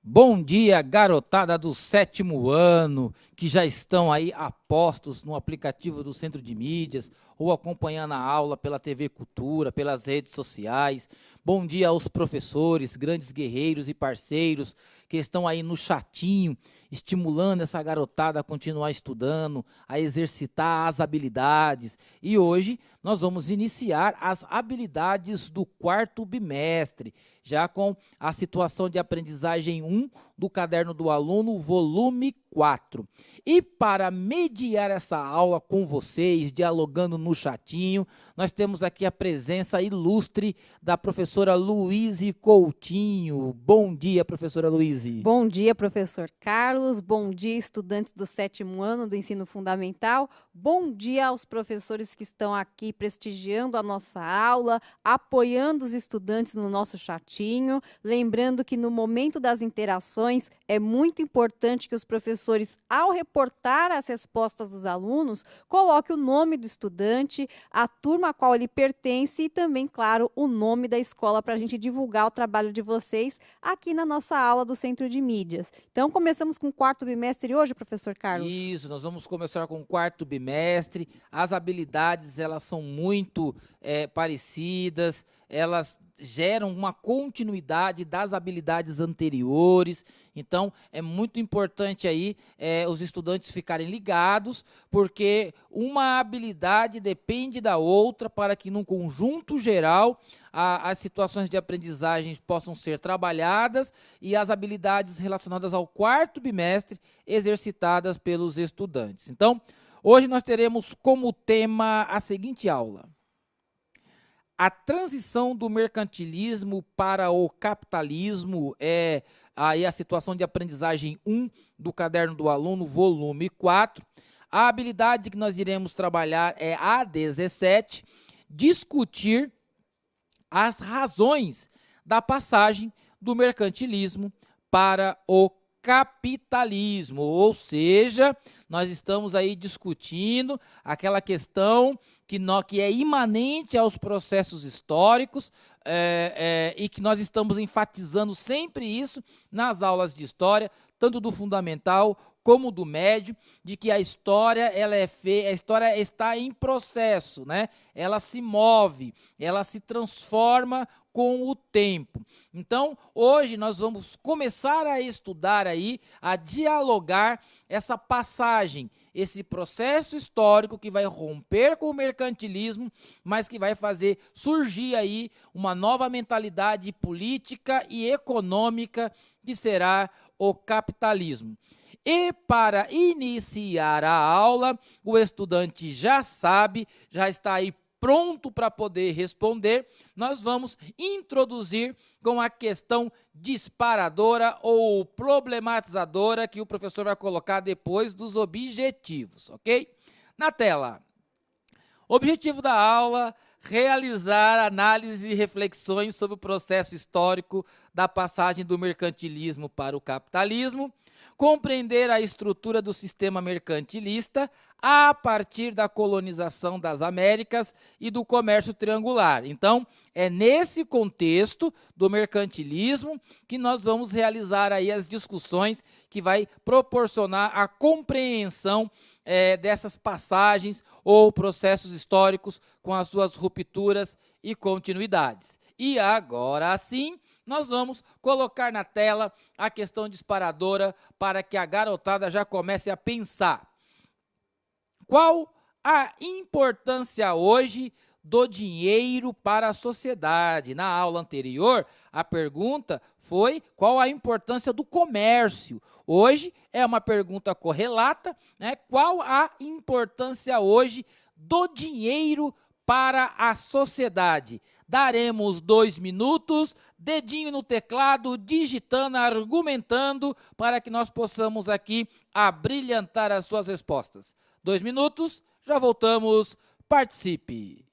Bom dia, garotada do sétimo ano, que já estão aí apostos no aplicativo do Centro de Mídias ou acompanhando a aula pela TV Cultura, pelas redes sociais. Bom dia aos professores, grandes guerreiros e parceiros que estão aí no chatinho, estimulando essa garotada a continuar estudando, a exercitar as habilidades. E hoje nós vamos iniciar as habilidades do quarto bimestre, já com a situação de aprendizagem um do Caderno do Aluno, volume 4. E para mediar essa aula com vocês, dialogando no chatinho, nós temos aqui a presença ilustre da professora Luíse Coutinho. Bom dia, professora Luíse. Bom dia, professor Carlos. Bom dia, estudantes do sétimo ano do ensino fundamental. Bom dia aos professores que estão aqui prestigiando a nossa aula, apoiando os estudantes no nosso chatinho. Lembrando que no momento das interações é muito importante que os professores, ao reportar as respostas dos alunos, coloquem o nome do estudante, a turma a qual ele pertence e também, claro, o nome da escola para a gente divulgar o trabalho de vocês aqui na nossa aula do Centro de Mídias. Então, começamos com o quarto bimestre hoje, professor Carlos? Isso, nós vamos começar com o quarto bimestre. As habilidades, elas são muito parecidas, elas geram uma continuidade das habilidades anteriores. Então, é muito importante aí os estudantes ficarem ligados, porque uma habilidade depende da outra para que, num conjunto geral, as situações de aprendizagem possam ser trabalhadas e as habilidades relacionadas ao quarto bimestre exercitadas pelos estudantes. Então, hoje nós teremos como tema a seguinte aula: a transição do mercantilismo para o capitalismo. É aí a situação de aprendizagem um do Caderno do Aluno, volume 4. A habilidade que nós iremos trabalhar é a 17, discutir as razões da passagem do mercantilismo para o capitalismo, ou seja, nós estamos aí discutindo aquela questão que é imanente aos processos históricos e que nós estamos enfatizando sempre isso nas aulas de história, tanto do fundamental como do médio, de que a história a história está em processo, né? Ela se move, ela se transforma com o tempo. Então, hoje nós vamos começar a estudar aí, a dialogar essa passagem, esse processo histórico que vai romper com o mercantilismo, mas que vai fazer surgir aí uma nova mentalidade política e econômica que será o capitalismo. E para iniciar a aula, o estudante já sabe, já está aí pronto para poder responder. Nós vamos introduzir com a questão disparadora ou problematizadora que o professor vai colocar depois dos objetivos, ok? Na tela. Objetivo da aula: realizar análise e reflexões sobre o processo histórico da passagem do mercantilismo para o capitalismo, compreender a estrutura do sistema mercantilista a partir da colonização das Américas e do comércio triangular. Então, é nesse contexto do mercantilismo que nós vamos realizar aí as discussões que vai proporcionar a compreensão dessas passagens ou processos históricos com as suas rupturas e continuidades. E agora sim, nós vamos colocar na tela a questão disparadora para que a garotada já comece a pensar. Qual a importância hoje do dinheiro para a sociedade? Na aula anterior, a pergunta foi qual a importância do comércio. Hoje é uma pergunta correlata, né? Qual a importância hoje do dinheiro para a sociedade? Daremos 2 minutos, dedinho no teclado, digitando, argumentando, para que nós possamos aqui abrilhantar as suas respostas. 2 minutos, já voltamos. Participe!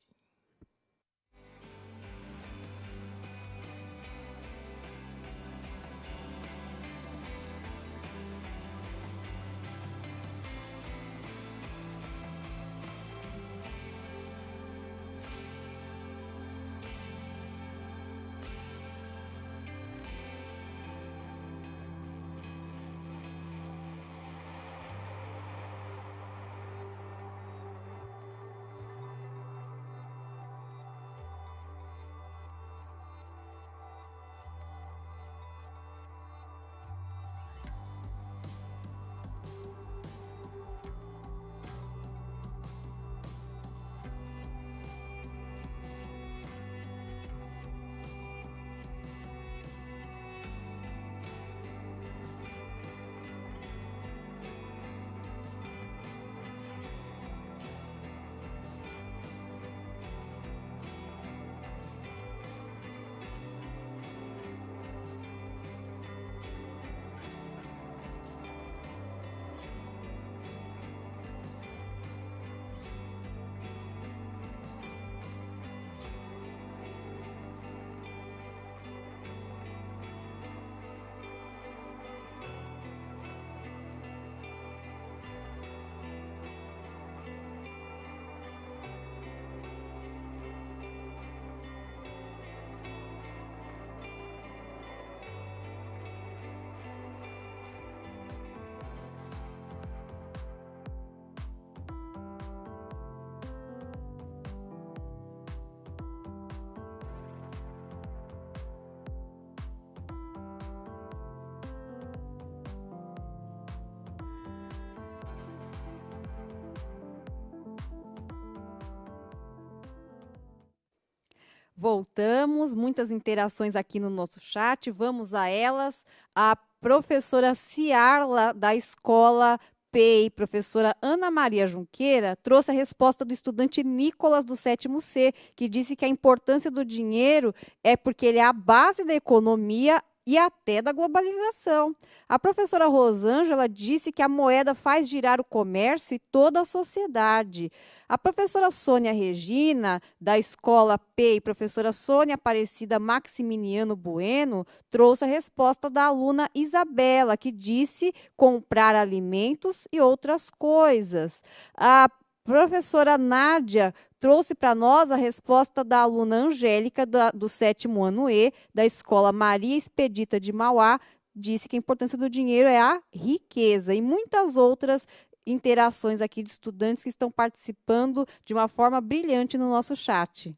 Voltamos, muitas interações aqui no nosso chat, vamos a elas. A professora Ciarla, da escola PEI, professora Ana Maria Junqueira, trouxe a resposta do estudante Nicolas, do 7º C, que disse que a importância do dinheiro é porque ele é a base da economia e até da globalização. A professora Rosângela disse que a moeda faz girar o comércio e toda a sociedade. A professora Sônia Regina, da escola PEI, professora Sônia Aparecida Maximiliano Bueno, trouxe a resposta da aluna Isabela, que disse comprar alimentos e outras coisas. A professora Nádia trouxe para nós a resposta da aluna Angélica, do 7º ano E, da escola Maria Expedita de Mauá, disse que a importância do dinheiro é a riqueza, e muitas outras interações aqui de estudantes que estão participando de uma forma brilhante no nosso chat.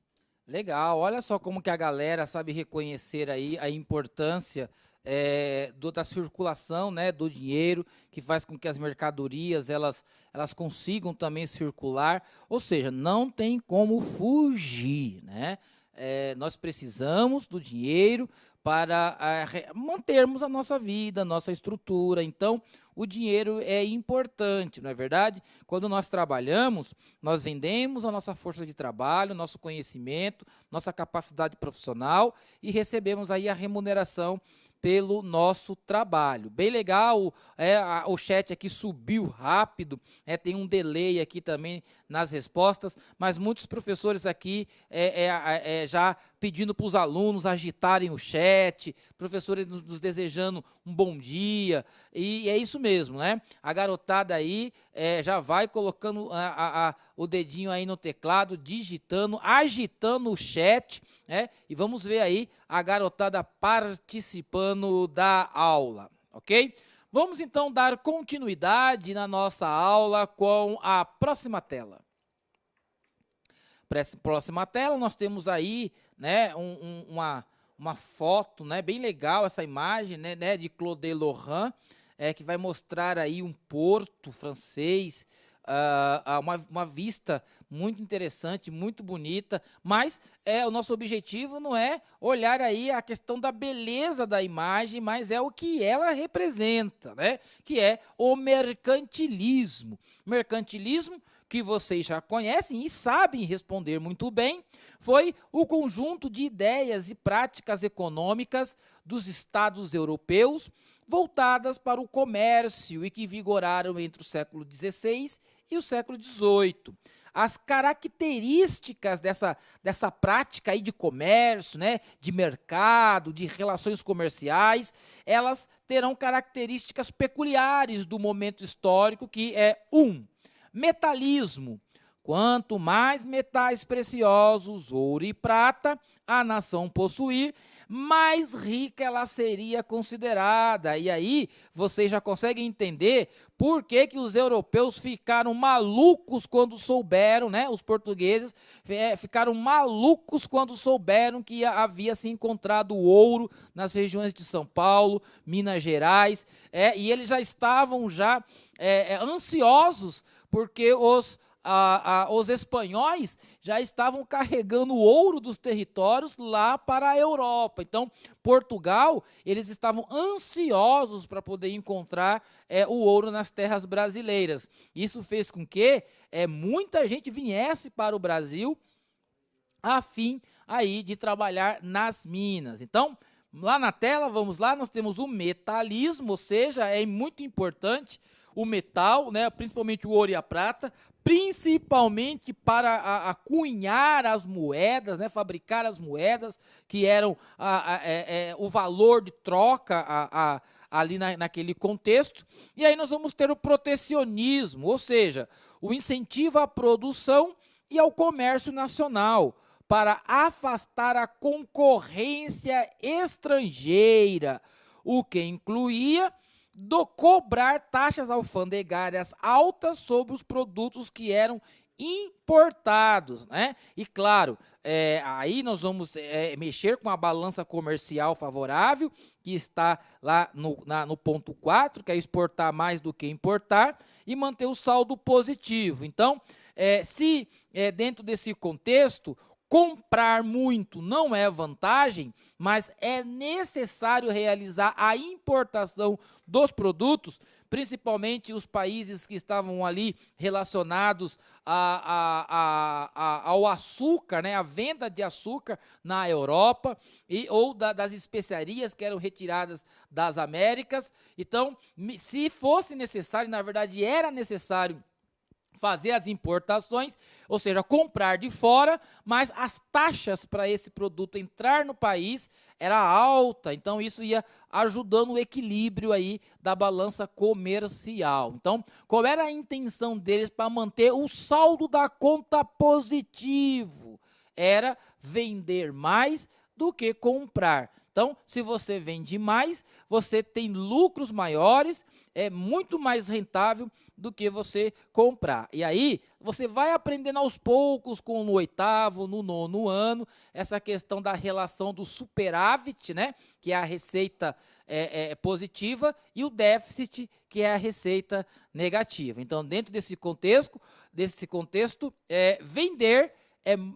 Legal, olha só como que a galera sabe reconhecer aí a importância da circulação, né, do dinheiro, que faz com que as mercadorias elas consigam também circular, ou seja, não tem como fugir, né? Nós precisamos do dinheiro para mantermos a nossa vida, a nossa estrutura. Então, o dinheiro é importante, não é verdade? Quando nós trabalhamos, nós vendemos a nossa força de trabalho, nosso conhecimento, nossa capacidade profissional e recebemos aí a remuneração pelo nosso trabalho. Bem legal, o chat aqui subiu rápido, tem um delay aqui também nas respostas, mas muitos professores aqui já pedindo para os alunos agitarem o chat, professores nos desejando um bom dia, e é isso mesmo, né? A garotada aí já vai colocando o dedinho aí no teclado, digitando, agitando o chat, e vamos ver aí a garotada participando da aula, ok? Vamos então dar continuidade na nossa aula com a próxima tela. Próxima tela, nós temos aí, né, uma foto, né, bem legal essa imagem, né, de Claude Lorrain, que vai mostrar aí um porto francês, uma vista muito interessante, muito bonita, mas o nosso objetivo não é olhar aí a questão da beleza da imagem, mas é o que ela representa, né? Que é o mercantilismo. Mercantilismo, que vocês já conhecem e sabem responder muito bem, foi o conjunto de ideias e práticas econômicas dos estados europeus voltadas para o comércio e que vigoraram entre o século XVI e o século XVIII. As características dessa prática aí de comércio, né, de mercado, de relações comerciais, elas terão características peculiares do momento histórico, que é metalismo. Quanto mais metais preciosos, ouro e prata, a nação possuir, mais rica ela seria considerada. E aí vocês já conseguem entender por que os europeus ficaram malucos quando souberam, né? Os portugueses ficaram malucos quando souberam que havia se encontrado ouro nas regiões de São Paulo, Minas Gerais, e eles já estavam ansiosos porque os espanhóis já estavam carregando o ouro dos territórios lá para a Europa. Então, Portugal, eles estavam ansiosos para poder encontrar o ouro nas terras brasileiras. Isso fez com que muita gente viesse para o Brasil a fim aí de trabalhar nas minas. Então, lá na tela, vamos lá, nós temos o metalismo, ou seja, é muito importante o metal, né, principalmente o ouro e a prata, principalmente para acunhar as moedas, né, fabricar as moedas, que eram o valor de troca ali naquele contexto. E aí nós vamos ter o protecionismo, ou seja, o incentivo à produção e ao comércio nacional, para afastar a concorrência estrangeira, o que incluía cobrar taxas alfandegárias altas sobre os produtos que eram importados, né? E claro, aí nós vamos mexer com a balança comercial favorável, que está lá no ponto 4, que é exportar mais do que importar, e manter o saldo positivo. Então, se dentro desse contexto, comprar muito não é vantagem, mas é necessário realizar a importação dos produtos, principalmente os países que estavam ali relacionados ao açúcar, né, a venda de açúcar na Europa, ou das especiarias que eram retiradas das Américas. Então, se fosse necessário, na verdade era necessário fazer as importações, ou seja, comprar de fora, mas as taxas para esse produto entrar no país era alta, então isso ia ajudando o equilíbrio aí da balança comercial. Então, qual era a intenção deles para manter o saldo da conta positivo? Era vender mais do que comprar. Então, se você vende mais, você tem lucros maiores, é muito mais rentável do que você comprar. E aí, você vai aprendendo aos poucos, no 8º, no 9º ano, essa questão da relação do superávit, né, que é a receita positiva, e o déficit, que é a receita negativa. Então, dentro desse contexto, vender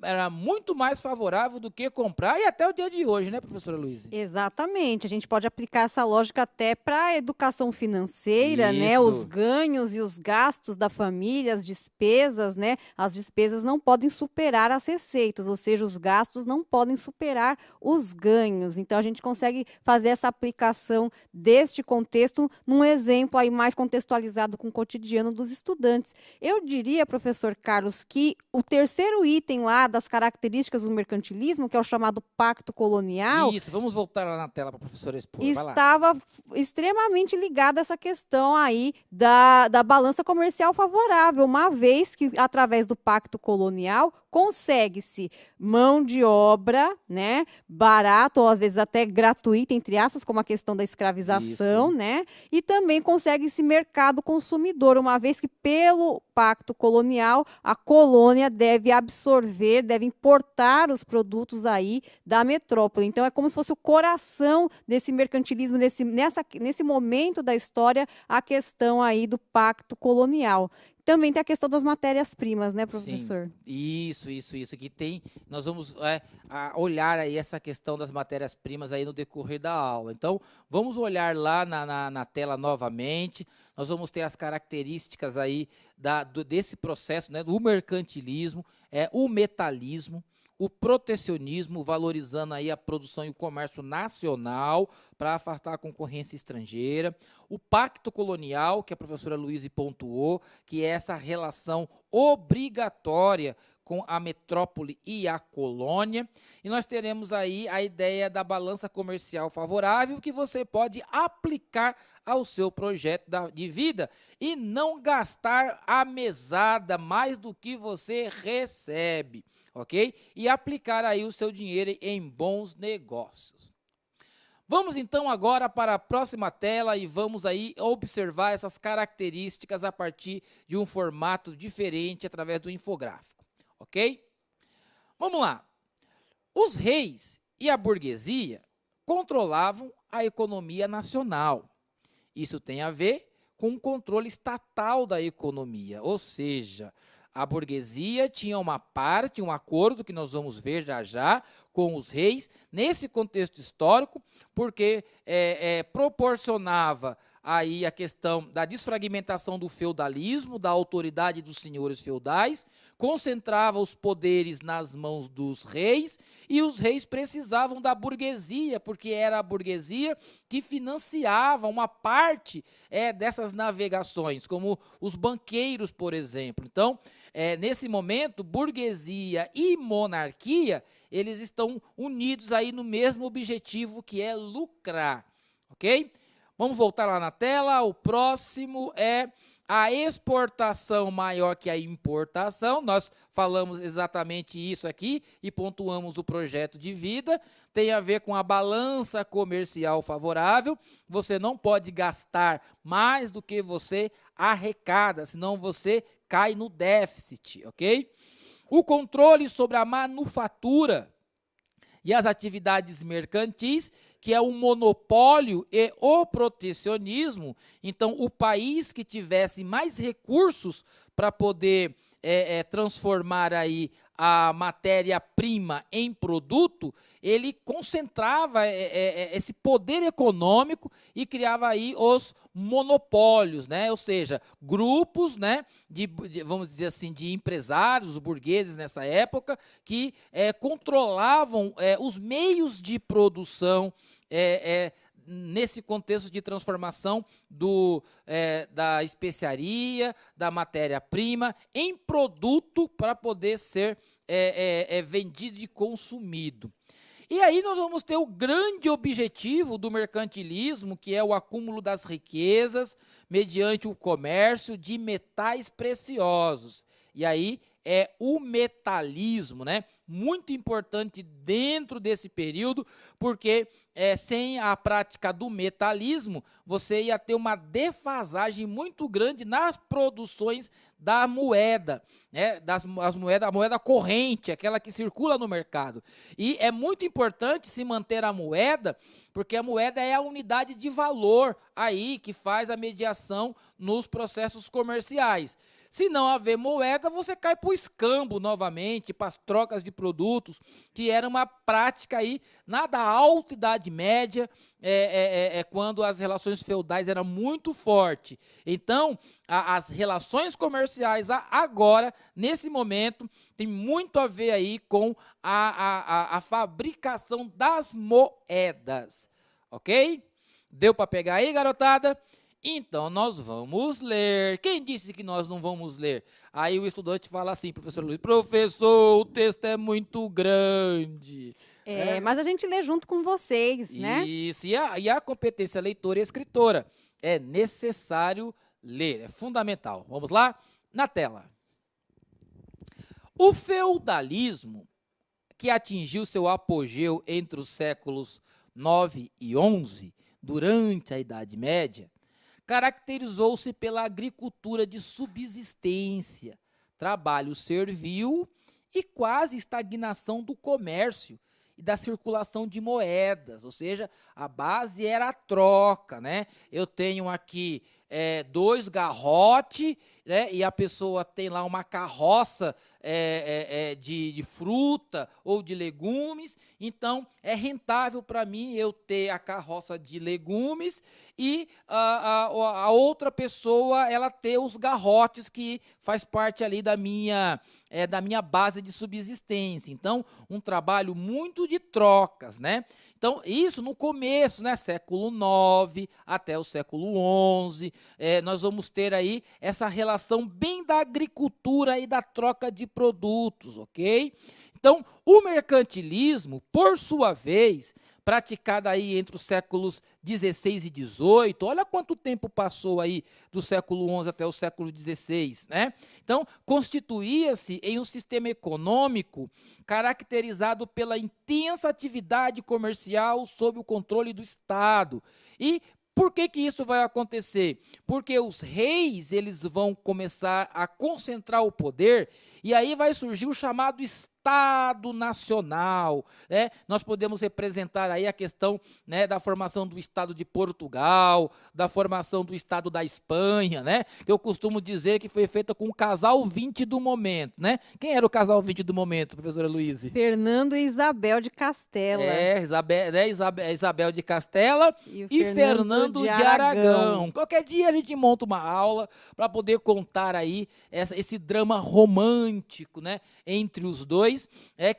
era muito mais favorável do que comprar, e até o dia de hoje, né, professora Luísa? Exatamente. A gente pode aplicar essa lógica até para a educação financeira, né? Os Isso. ganhos e os gastos da família, as despesas, né? As despesas não podem superar as receitas, ou seja, os gastos não podem superar os ganhos. Então, a gente consegue fazer essa aplicação deste contexto num exemplo aí mais contextualizado com o cotidiano dos estudantes. Eu diria, professor Carlos, que o terceiro item lá das características do mercantilismo, que é o chamado pacto colonial, Isso, vamos voltar lá na tela para a professora expor. Vai lá. estava extremamente ligada a essa questão aí da balança comercial favorável, uma vez que, através do pacto colonial, consegue-se mão de obra, né, barata ou às vezes até gratuita, entre aspas, como a questão da escravização, Isso. né, e também consegue-se mercado consumidor, uma vez que pelo pacto colonial a colônia deve absorver, deve importar os produtos aí da metrópole. Então é como se fosse o coração desse mercantilismo, nesse momento da história, a questão aí do pacto colonial. Também tem a questão das matérias-primas, né, professor? Sim, isso que tem. Nós vamos olhar aí essa questão das matérias-primas aí no decorrer da aula. Então, vamos olhar lá na tela novamente. Nós vamos ter as características aí desse processo, né, do mercantilismo, o metalismo, o protecionismo, valorizando aí a produção e o comércio nacional para afastar a concorrência estrangeira, o pacto colonial, que a professora Luísa pontuou, que é essa relação obrigatória com a metrópole e a colônia, e nós teremos aí a ideia da balança comercial favorável, que você pode aplicar ao seu projeto de vida e não gastar a mesada mais do que você recebe. Ok? E aplicar aí o seu dinheiro em bons negócios. Vamos então agora para a próxima tela e vamos aí observar essas características a partir de um formato diferente através do infográfico. Ok? Vamos lá. Os reis e a burguesia controlavam a economia nacional. Isso tem a ver com o controle estatal da economia, ou seja, a burguesia tinha uma parte, um acordo que nós vamos ver já com os reis, nesse contexto histórico, porque proporcionava aí a questão da desfragmentação do feudalismo, da autoridade dos senhores feudais, concentrava os poderes nas mãos dos reis, e os reis precisavam da burguesia, porque era a burguesia que financiava uma parte dessas navegações, como os banqueiros, por exemplo. Então, nesse momento, burguesia e monarquia, eles estão unidos aí no mesmo objetivo, que é lucrar, ok? Vamos voltar lá na tela. O próximo é a exportação maior que a importação. Nós falamos exatamente isso aqui e pontuamos o projeto de vida. Tem a ver com a balança comercial favorável. Você não pode gastar mais do que você arrecada, senão você cai no déficit, ok? O controle sobre a manufatura e as atividades mercantis, que é o monopólio e o protecionismo. Então, o país que tivesse mais recursos para poder transformar aí a matéria-prima em produto, ele concentrava esse poder econômico e criava aí os monopólios, né? Ou seja, grupos, né, vamos dizer assim, de empresários, os burgueses nessa época, que controlavam os meios de produção nesse contexto de transformação da especiaria, da matéria-prima, em produto para poder ser vendido e consumido. E aí nós vamos ter o grande objetivo do mercantilismo, que é o acúmulo das riquezas mediante o comércio de metais preciosos. E aí é o metalismo, né? Muito importante dentro desse período, porque sem a prática do metalismo, você ia ter uma defasagem muito grande nas produções da moeda, né? A moeda corrente, aquela que circula no mercado. E é muito importante se manter a moeda, porque a moeda é a unidade de valor aí que faz a mediação nos processos comerciais. Se não haver moeda, você cai para o escambo novamente, para as trocas de produtos, que era uma prática aí da alta Idade Média, quando as relações feudais eram muito fortes. Então, as relações comerciais agora, nesse momento, tem muito a ver aí com a fabricação das moedas, ok? Deu para pegar aí, garotada? Então, nós vamos ler. Quem disse que nós não vamos ler? Aí o estudante fala assim, professor Luiz, professor, o texto é muito grande. Mas a gente lê junto com vocês, né? Isso, e a competência leitora e escritora. É necessário ler, é fundamental. Vamos lá? Na tela. O feudalismo, que atingiu seu apogeu entre os séculos 9 e 11, durante a Idade Média, caracterizou-se pela agricultura de subsistência, trabalho servil e quase estagnação do comércio e da circulação de moedas, ou seja, a base era a troca, né? Eu tenho aqui 2 garrotes, né? E a pessoa tem lá uma carroça de fruta ou de legumes, então é rentável para mim eu ter a carroça de legumes e a outra pessoa ela ter os garrotes que faz parte ali da minha base de subsistência. Então, um trabalho muito de trocas, né? Então, isso no começo, né? Século IX até o século XI, nós vamos ter aí essa relação bem da agricultura e da troca de produtos, ok? Então, o mercantilismo, por sua vez, praticado aí entre os séculos XVI e XVIII, olha quanto tempo passou aí do século XI até o século XVI, né? Então, constituía-se em um sistema econômico caracterizado pela intensa atividade comercial sob o controle do Estado. E por que isso vai acontecer? Porque os reis eles vão começar a concentrar o poder e aí vai surgir o chamado Estado Nacional, né? Nós podemos representar aí a questão, né, da formação do Estado de Portugal, da formação do Estado da Espanha, né? Eu costumo dizer que foi feita com o casal 20 do momento, né? Quem era o casal 20 do momento, professora Luíse? Fernando e Isabel de Castela. Isabel de Castela e Fernando de Aragão. Qualquer dia a gente monta uma aula para poder contar aí esse drama romântico, né, entre os dois,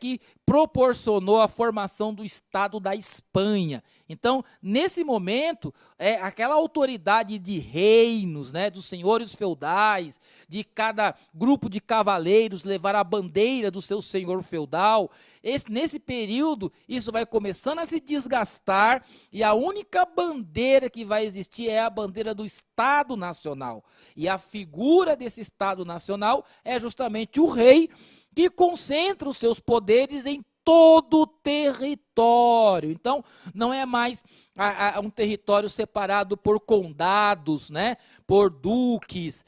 que proporcionou a formação do Estado da Espanha. Então, nesse momento, aquela autoridade de reinos, né, dos senhores feudais, de cada grupo de cavaleiros levar a bandeira do seu senhor feudal, nesse período, isso vai começando a se desgastar e a única bandeira que vai existir é a bandeira do Estado Nacional. E a figura desse Estado Nacional é justamente o rei, que concentra os seus poderes em todo o território. Então, não é mais um território separado por condados, né? Por duques,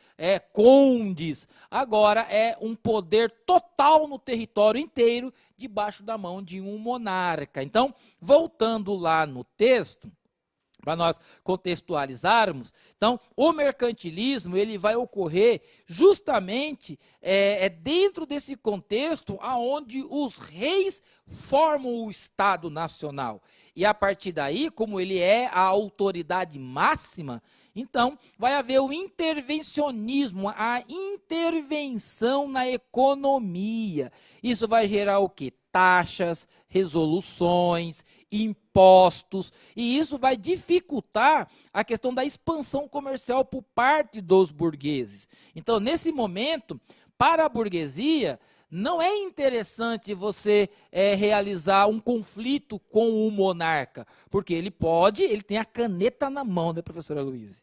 condes. Agora é um poder total no território inteiro, debaixo da mão de um monarca. Então, voltando lá no texto, para nós contextualizarmos. Então, o mercantilismo ele vai ocorrer justamente dentro desse contexto aonde os reis formam o Estado Nacional. E a partir daí, como ele é a autoridade máxima, então vai haver o intervencionismo, a intervenção na economia. Isso vai gerar o quê? Taxas, resoluções, impostos, e isso vai dificultar a questão da expansão comercial por parte dos burgueses. Então, nesse momento, para a burguesia, não é interessante você realizar um conflito com o monarca, porque ele tem a caneta na mão, né, professora Luísa?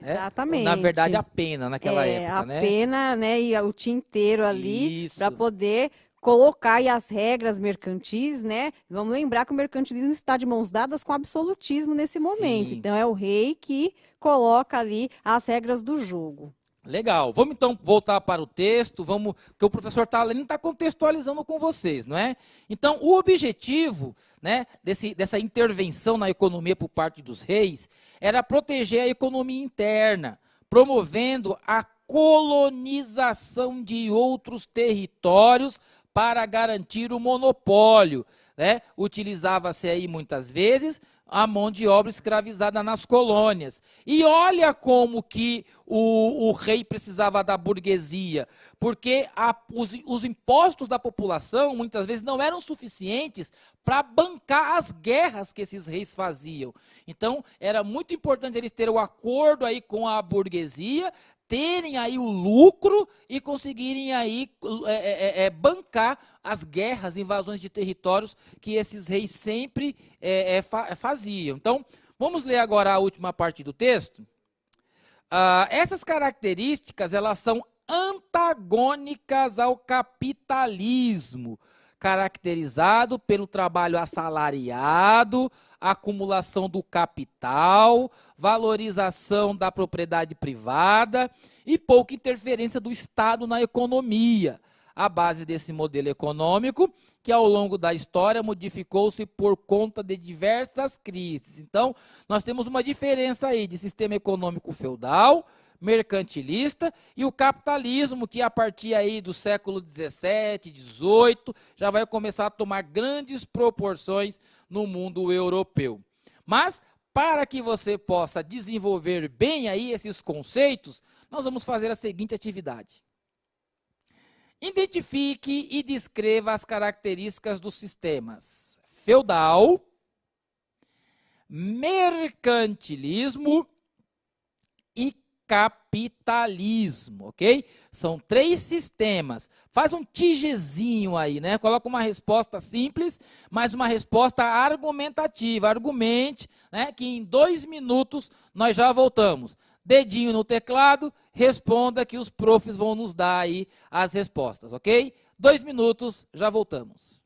Exatamente. Na verdade, a pena naquela época, né? A pena, né, e o tinteiro ali para poder colocar aí as regras mercantis, né? Vamos lembrar que o mercantilismo está de mãos dadas com o absolutismo nesse momento. Sim. Então é o rei que coloca ali as regras do jogo. Legal. Vamos então voltar para o texto, porque o professor está lendo e está contextualizando com vocês, não é? Então, o objetivo, né, dessa intervenção na economia por parte dos reis era proteger a economia interna, promovendo a colonização de outros territórios para garantir o monopólio, né? Utilizava-se aí muitas vezes a mão de obra escravizada nas colônias. E olha como que o rei precisava da burguesia, porque os impostos da população muitas vezes não eram suficientes para bancar as guerras que esses reis faziam. Então, era muito importante eles terem o acordo aí com a burguesia, terem aí o lucro e conseguirem aí bancar as guerras, invasões de territórios que esses reis sempre faziam. Então, vamos ler agora a última parte do texto. Essas características, elas são antagônicas ao capitalismo, caracterizado pelo trabalho assalariado, acumulação do capital, valorização da propriedade privada e pouca interferência do Estado na economia. A base desse modelo econômico, que ao longo da história modificou-se por conta de diversas crises. Então, nós temos uma diferença aí de sistema econômico feudal, mercantilista e o capitalismo, que a partir aí do século 17, 18, já vai começar a tomar grandes proporções no mundo europeu. Mas, para que você possa desenvolver bem aí esses conceitos, nós vamos fazer a seguinte atividade. Identifique e descreva as características dos sistemas feudal, mercantilismo e capitalismo, ok? São 3 sistemas. Faz um tigezinho aí, né? Coloca uma resposta simples, mas uma resposta argumentativa. Argumente, né? Que em 2 minutos nós já voltamos. Dedinho no teclado, responda que os profs vão nos dar aí as respostas, ok? 2 minutos, já voltamos.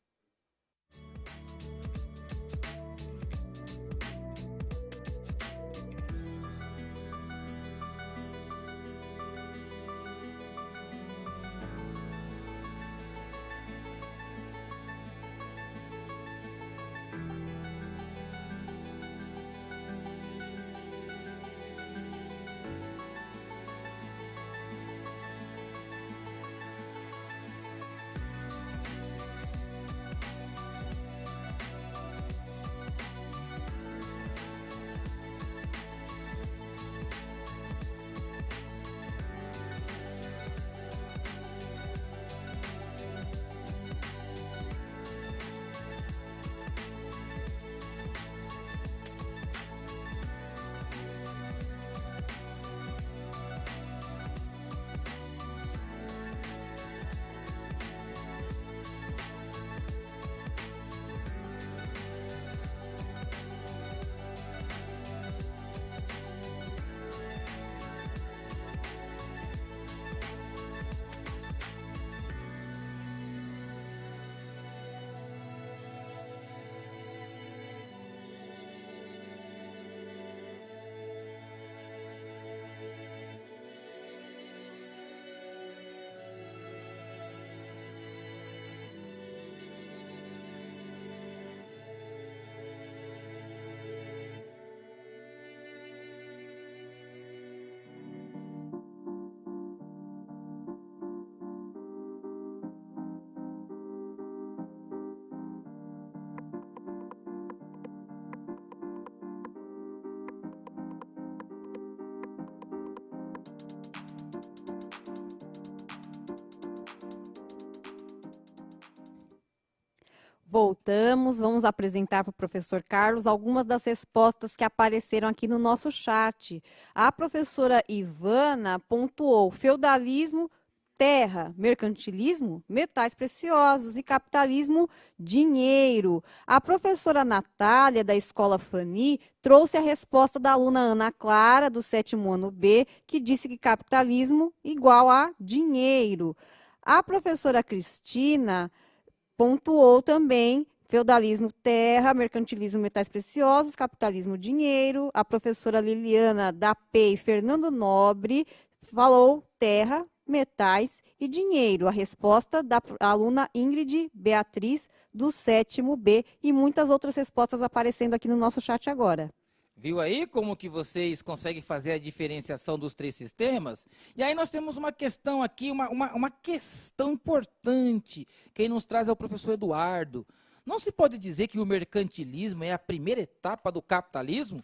Voltamos, vamos apresentar para o professor Carlos algumas das respostas que apareceram aqui no nosso chat. A professora Ivana pontuou feudalismo, terra, mercantilismo, metais preciosos e capitalismo, dinheiro. A professora Natália, da Escola Fani, trouxe a resposta da aluna Ana Clara, do 7º ano B, que disse que capitalismo igual a dinheiro. A professora Cristina pontuou também feudalismo, terra, mercantilismo, metais preciosos, capitalismo, dinheiro. A professora Liliana da PEI Fernando Nobre falou terra, metais e dinheiro. A resposta da aluna Ingrid Beatriz, do 7º B, e muitas outras respostas aparecendo aqui no nosso chat agora. Viu aí como que vocês conseguem fazer a diferenciação dos três sistemas? E aí nós temos uma questão aqui, uma questão importante, quem nos traz é o professor Eduardo. Não se pode dizer que o mercantilismo é a primeira etapa do capitalismo?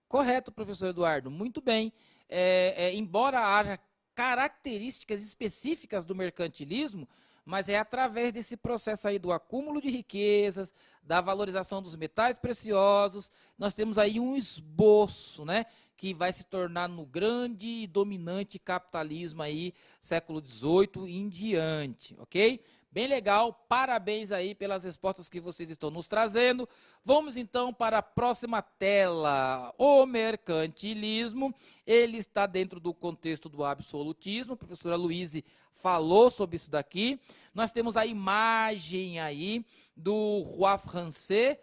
Correto, professor Eduardo, muito bem. Embora haja características específicas do mercantilismo, mas é através desse processo aí do acúmulo de riquezas, da valorização dos metais preciosos, nós temos aí um esboço, né, que vai se tornar no grande e dominante capitalismo aí, século XVIII em diante, ok? Bem legal, parabéns aí pelas respostas que vocês estão nos trazendo. Vamos então para a próxima tela. O mercantilismo, ele está dentro do contexto do absolutismo. A professora Luíse falou sobre isso daqui. Nós temos a imagem aí do Roi Français,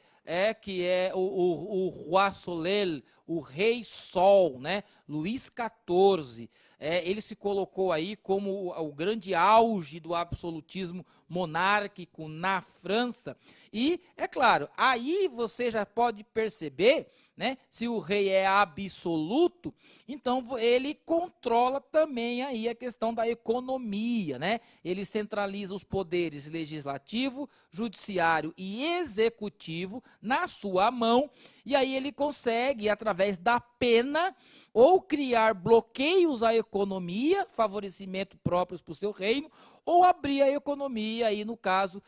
que é o Roi Soleil, o Rei Sol, né? Luís XIV. Ele se colocou aí como o grande auge do absolutismo monárquico na França. E, é claro, aí você já pode perceber, né, se o rei é absoluto, então ele controla também aí a questão da economia, né? Ele centraliza os poderes legislativo, judiciário e executivo na sua mão, e aí ele consegue, através da pena, ou criar bloqueios à economia, favorecimento próprios para o seu reino, ou abrir a economia, aí no caso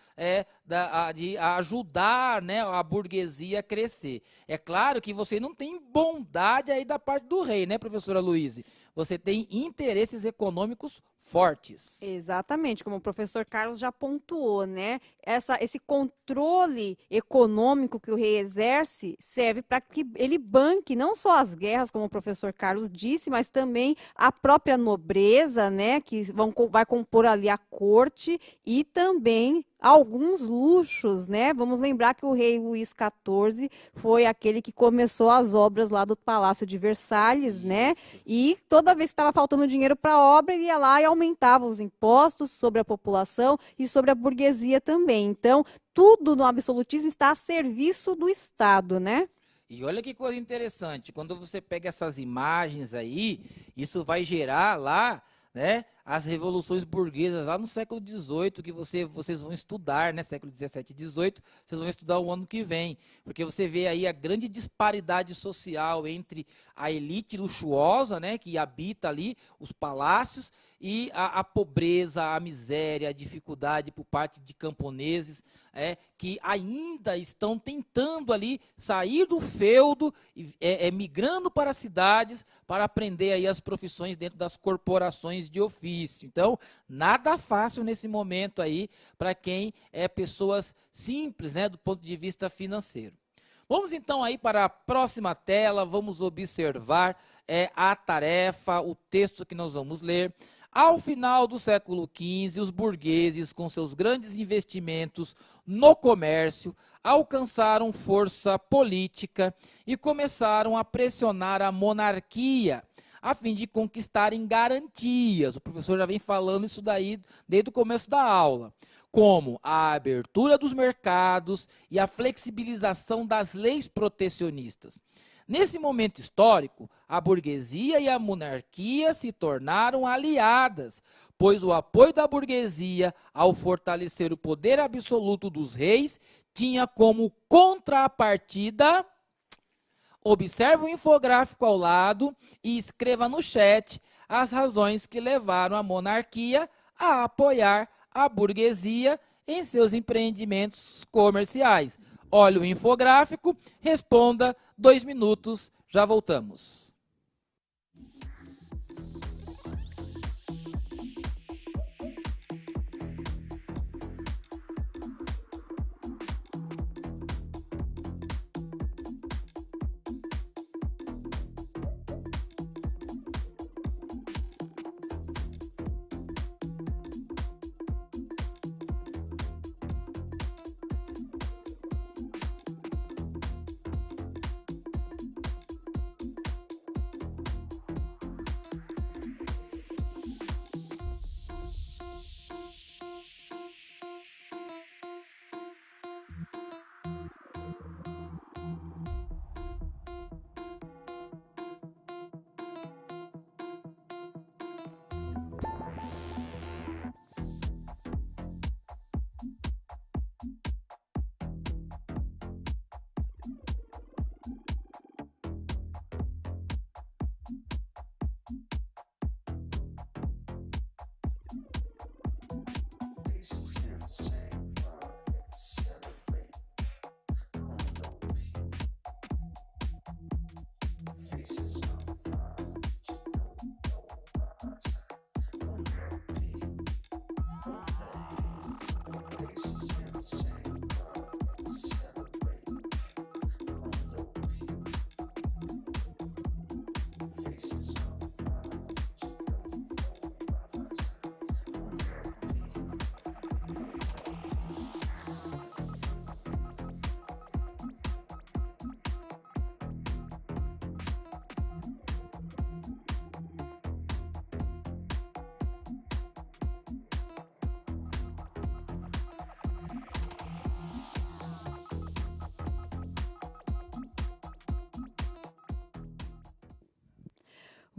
de ajudar, né, a burguesia a crescer. É claro que você não tem bondade aí da parte do rei, né, professora Luíse? Você tem interesses econômicos fortes. Exatamente, como o professor Carlos já pontuou, né? Esse controle econômico que o rei exerce serve para que ele banque não só as guerras, como o professor Carlos disse, mas também a própria nobreza, né? Que vai compor ali a corte e também alguns luxos, né? Vamos lembrar que o rei Luís XIV foi aquele que começou as obras lá do Palácio de Versalhes, né? E toda vez que estava faltando dinheiro para a obra, ele ia lá e aumentava os impostos sobre a população e sobre a burguesia também. Então, tudo no absolutismo está a serviço do Estado, né? E olha que coisa interessante, quando você pega essas imagens aí, isso vai gerar lá, né, as revoluções burguesas lá no século XVIII, que vocês vão estudar, né, século XVII e XVIII, vocês vão estudar o ano que vem, porque você vê aí a grande disparidade social entre a elite luxuosa, né, que habita ali os palácios, e a pobreza, a miséria, a dificuldade por parte de camponeses, que ainda estão tentando ali sair do feudo, migrando para as cidades para aprender aí as profissões dentro das corporações de ofício. Então, nada fácil nesse momento aí para quem é pessoas simples, né, do ponto de vista financeiro. Vamos então aí para a próxima tela, vamos observar a tarefa, o texto que nós vamos ler. Ao final do século XV, os burgueses, com seus grandes investimentos no comércio, alcançaram força política e começaram a pressionar a monarquia, a fim de conquistarem garantias. O professor já vem falando isso daí desde o começo da aula, como a abertura dos mercados e a flexibilização das leis protecionistas. Nesse momento histórico, a burguesia e a monarquia se tornaram aliadas, pois o apoio da burguesia ao fortalecer o poder absoluto dos reis tinha como contrapartida. Observe o infográfico ao lado e escreva no chat as razões que levaram a monarquia a apoiar a burguesia em seus empreendimentos comerciais. Olha o infográfico, responda, 2 minutos, já voltamos.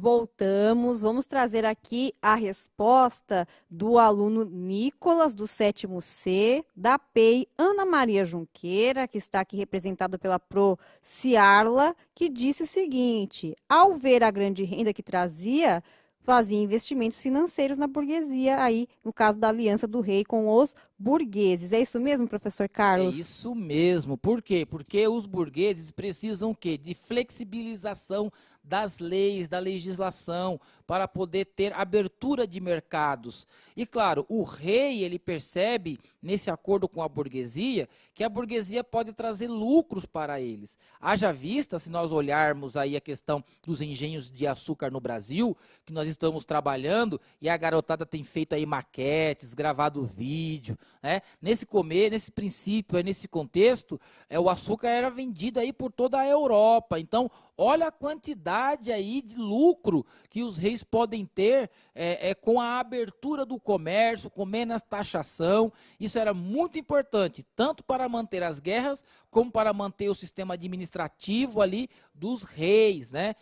Voltamos, vamos trazer aqui a resposta do aluno Nicolas, do 7º C, da PEI Ana Maria Junqueira, que está aqui representado pela Pro Ciarla, que disse o seguinte: ao ver a grande renda que trazia, fazia investimentos financeiros na burguesia, aí no caso da aliança do rei com os burgueses. É isso mesmo, professor Carlos? É isso mesmo. Por quê? Porque os burgueses precisam o quê? De flexibilização das leis, da legislação, para poder ter abertura de mercados. E claro, o rei, ele percebe, nesse acordo com a burguesia, que a burguesia pode trazer lucros para eles. Haja vista, se nós olharmos aí a questão dos engenhos de açúcar no Brasil, que nós estamos trabalhando, e a garotada tem feito aí maquetes, gravado vídeo, né? Nesse princípio, nesse contexto, o açúcar era vendido aí por toda a Europa. Então, olha a quantidade aí de lucro que os reis podem ter com a abertura do comércio, com menos taxação. Isso era muito importante, tanto para manter as guerras, como para manter o sistema administrativo ali dos reis, né?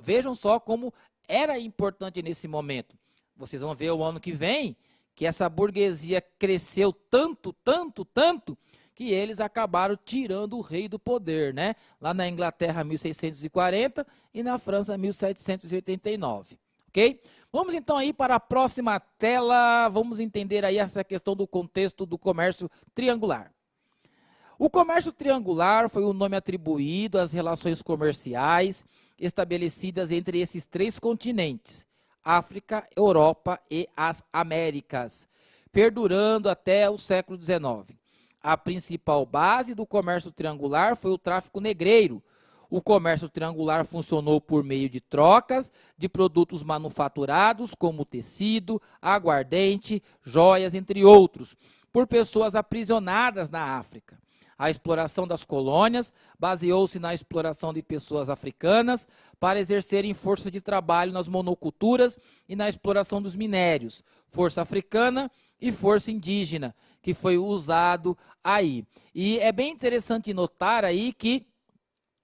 Vejam só como era importante nesse momento. Vocês vão ver o ano que vem que essa burguesia cresceu tanto, que eles acabaram tirando o rei do poder, né? Lá na Inglaterra, 1640 e na França, 1789, ok? Vamos então aí para a próxima tela, vamos entender aí essa questão do contexto do comércio triangular. O comércio triangular foi o nome atribuído às relações comerciais estabelecidas entre esses 3 continentes, África, Europa e as Américas, perdurando até o século XIX. A principal base do comércio triangular foi o tráfico negreiro. O comércio triangular funcionou por meio de trocas de produtos manufaturados, como tecido, aguardente, joias, entre outros, por pessoas aprisionadas na África. A exploração das colônias baseou-se na exploração de pessoas africanas para exercerem força de trabalho nas monoculturas e na exploração dos minérios, força africana e força indígena, que foi usado aí. E é bem interessante notar aí que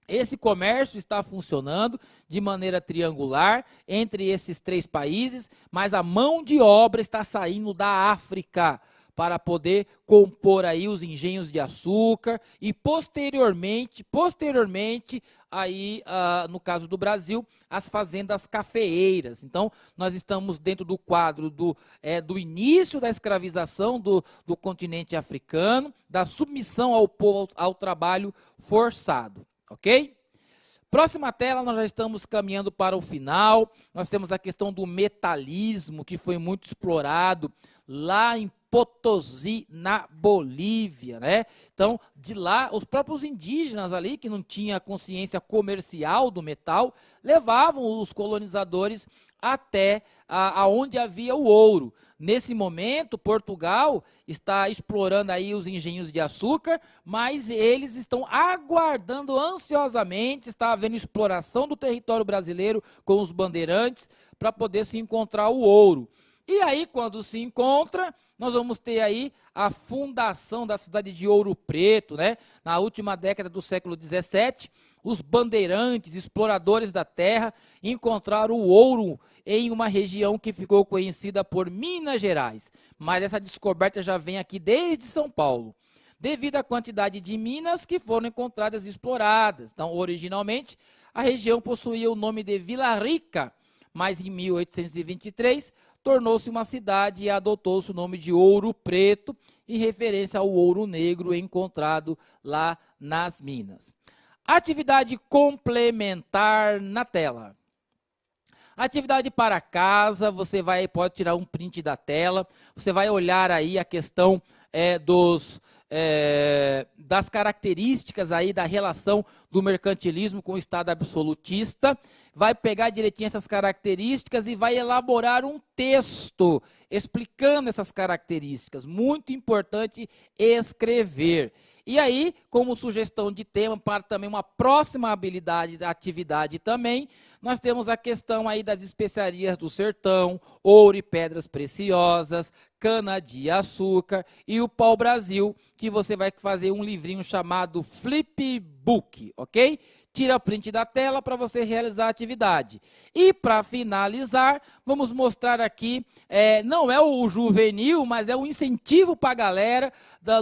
esse comércio está funcionando de maneira triangular entre esses 3 países, mas a mão de obra está saindo da África para poder compor aí os engenhos de açúcar e posteriormente aí, no caso do Brasil, as fazendas cafeeiras. Então, nós estamos dentro do quadro do início da escravização do continente africano, da submissão ao trabalho forçado, ok? Próxima tela, nós já estamos caminhando para o final. Nós temos a questão do metalismo, que foi muito explorado lá em Potosí, na Bolívia, né? Então, de lá, os próprios indígenas ali, que não tinham consciência comercial do metal, levavam os colonizadores até aonde havia o ouro. Nesse momento, Portugal está explorando aí os engenhos de açúcar, mas eles estão aguardando ansiosamente, está havendo exploração do território brasileiro com os bandeirantes para poder se encontrar o ouro. E aí, quando se encontra, nós vamos ter aí a fundação da cidade de Ouro Preto, né? Na última década do século XVII, os bandeirantes, exploradores da terra, encontraram o ouro em uma região que ficou conhecida por Minas Gerais. Mas essa descoberta já vem aqui desde São Paulo, devido à quantidade de minas que foram encontradas e exploradas. Então, originalmente, a região possuía o nome de Vila Rica, mas em 1823 tornou-se uma cidade e adotou-se o nome de Ouro Preto, em referência ao ouro negro encontrado lá nas minas. Atividade complementar na tela. Atividade para casa, você pode tirar um print da tela, você vai olhar aí a questão das características aí da relação do mercantilismo com o Estado absolutista, vai pegar direitinho essas características e vai elaborar um texto explicando essas características. Muito importante escrever. E aí, como sugestão de tema para também uma próxima atividade também, nós temos a questão aí das especiarias do sertão, ouro e pedras preciosas, cana-de-açúcar e o pau-brasil, que você vai fazer um livrinho chamado Flipbook, ok? Tira o print da tela para você realizar a atividade. E para finalizar, vamos mostrar aqui, não é o juvenil, mas é um incentivo para a galera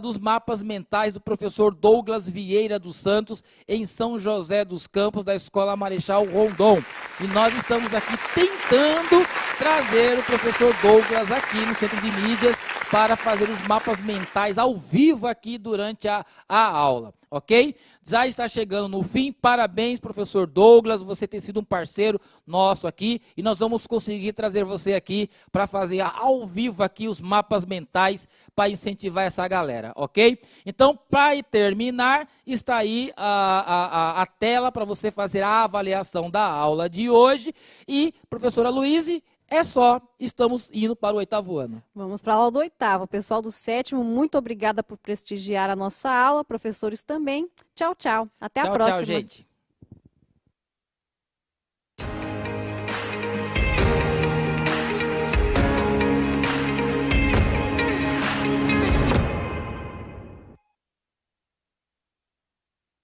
dos mapas mentais do professor Douglas Vieira dos Santos, em São José dos Campos, da Escola Marechal Rondon. E nós estamos aqui tentando trazer o professor Douglas aqui no Centro de Mídias para fazer os mapas mentais ao vivo aqui durante a aula, ok? Já está chegando no fim, parabéns, professor Douglas, você tem sido um parceiro nosso aqui e nós vamos conseguir trazer você aqui para fazer ao vivo aqui os mapas mentais para incentivar essa galera, ok? Então, para terminar, está aí a tela para você fazer a avaliação da aula de hoje e, professora Luíse, é só, estamos indo para o 8º ano. Vamos para a aula do 8º. Pessoal do 7º, muito obrigada por prestigiar a nossa aula. Professores também. Tchau, tchau. Até a próxima. Tchau, gente.